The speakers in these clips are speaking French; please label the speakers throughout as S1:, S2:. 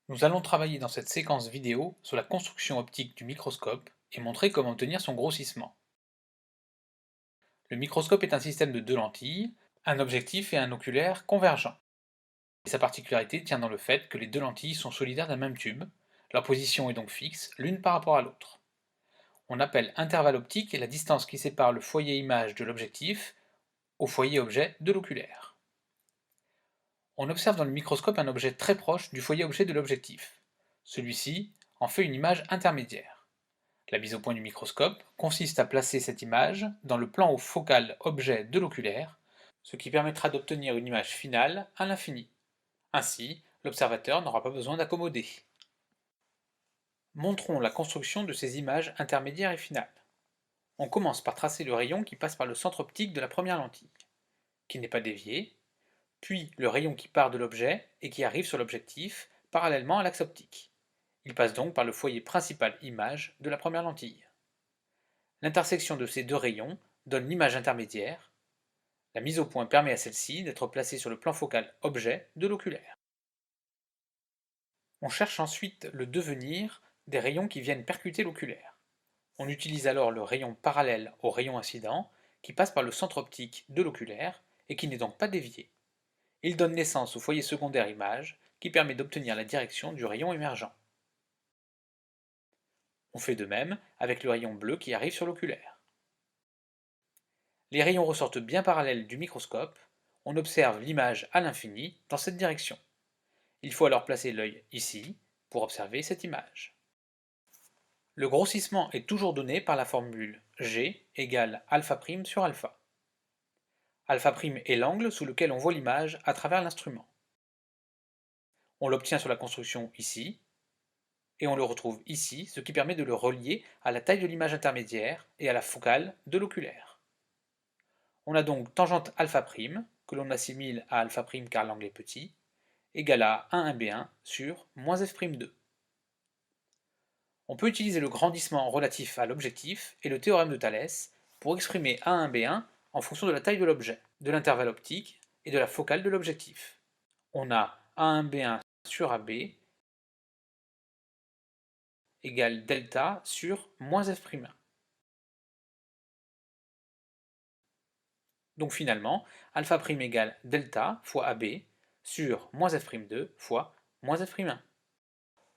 S1: Nous allons travailler dans cette séquence vidéo sur la construction optique du microscope et montrer comment obtenir son grossissement. Le microscope est un système de deux lentilles, un objectif et un oculaire convergents. Et sa particularité tient dans le fait que les deux lentilles sont solidaires d'un même tube, leur position est donc fixe, l'une par rapport à l'autre. On appelle intervalle optique la distance qui sépare le foyer image de l'objectif au foyer objet de l'oculaire. On observe dans le microscope un objet très proche du foyer objet de l'objectif. Celui-ci en fait une image intermédiaire. La mise au point du microscope consiste à placer cette image dans le plan focal objet de l'oculaire, ce qui permettra d'obtenir une image finale à l'infini. Ainsi, l'observateur n'aura pas besoin d'accommoder. Montrons la construction de ces images intermédiaires et finales. On commence par tracer le rayon qui passe par le centre optique de la première lentille, qui n'est pas dévié, puis le rayon qui part de l'objet et qui arrive sur l'objectif parallèlement à l'axe optique. Il passe donc par le foyer principal image de la première lentille. L'intersection de ces deux rayons donne l'image intermédiaire. La mise au point permet à celle-ci d'être placée sur le plan focal objet de l'oculaire. On cherche ensuite le devenir des rayons qui viennent percuter l'oculaire. On utilise alors le rayon parallèle au rayon incident qui passe par le centre optique de l'oculaire et qui n'est donc pas dévié. Il donne naissance au foyer secondaire image qui permet d'obtenir la direction du rayon émergent. On fait de même avec le rayon bleu qui arrive sur l'oculaire. Les rayons ressortent bien parallèles du microscope, on observe l'image à l'infini dans cette direction. Il faut alors placer l'œil ici pour observer cette image. Le grossissement est toujours donné par la formule G égale alpha prime sur alpha. Alpha prime est l'angle sous lequel on voit l'image à travers l'instrument. On l'obtient sur la construction ici, et on le retrouve ici, ce qui permet de le relier à la taille de l'image intermédiaire et à la focale de l'oculaire. On a donc tangente alpha prime, que l'on assimile à alpha prime car l'angle est petit, égale à 1b1 sur moins f'2. On peut utiliser le grandissement relatif à l'objectif et le théorème de Thalès pour exprimer a1b1 en fonction de la taille de l'objet, de l'intervalle optique et de la focale de l'objectif. On a a1b1 sur ab égale delta sur moins f'1. Donc finalement, alpha prime égale delta fois ab sur moins f'2 fois moins f'1.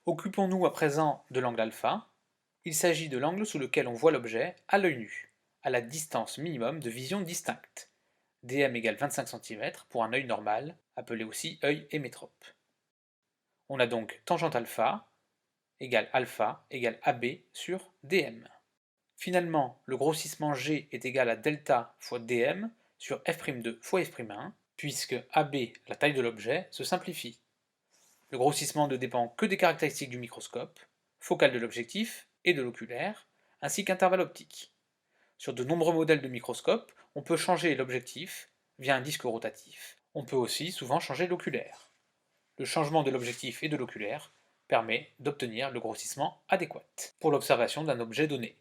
S1: Occupons-nous à présent de l'angle alpha. Il s'agit de l'angle sous lequel on voit l'objet à l'œil nu, à la distance minimum de vision distincte. dm égale 25 cm pour un œil normal, appelé aussi œil hémétrope. On a donc tangente alpha égale ab sur dm. Finalement, le grossissement g est égal à delta fois dm sur f'2 fois f'1, puisque ab, la taille de l'objet, se simplifie. Le grossissement ne dépend que des caractéristiques du microscope, focale de l'objectif et de l'oculaire, ainsi qu'intervalle optique. Sur de nombreux modèles de microscopes, on peut changer l'objectif via un disque rotatif. On peut aussi souvent changer l'oculaire. Le changement de l'objectif et de l'oculaire permet d'obtenir le grossissement adéquat pour l'observation d'un objet donné.